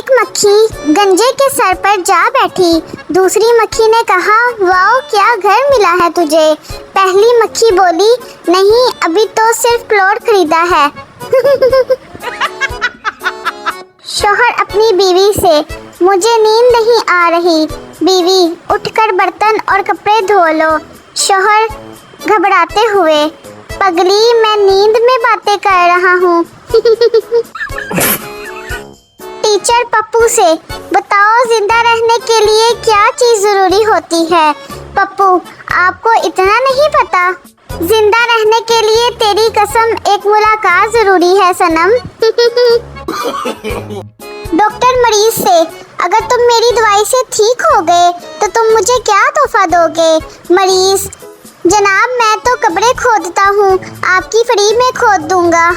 एक मक्खी गंजे के सर पर जा बैठी। दूसरी मक्खी ने कहा, वाओ क्या घर मिला है तुझे। पहली मक्खी बोली, नहीं अभी तो सिर्फ प्लॉट खरीदा है। शौहर अपनी बीवी से, मुझे नींद नहीं आ रही। बीवी, उठकर बर्तन और कपड़े धो लो। शौहर घबराते हुए, पगली मैं नींद में बातें कर रहा हूँ। टीचर पप्पू से, बताओ जिंदा रहने के लिए क्या चीज जरूरी होती है। पप्पू, आपको इतना नहीं पता, जिंदा रहने के लिए तेरी कसम एक मुलाकात जरूरी है सनम। डॉक्टर मरीज से, अगर तुम मेरी दवाई से ठीक हो गए तो तुम मुझे क्या तोहफा दोगे। मरीज, जनाब मैं तो कब्रें खोदता हूँ, आपकी फ्री में खोद दूंगा।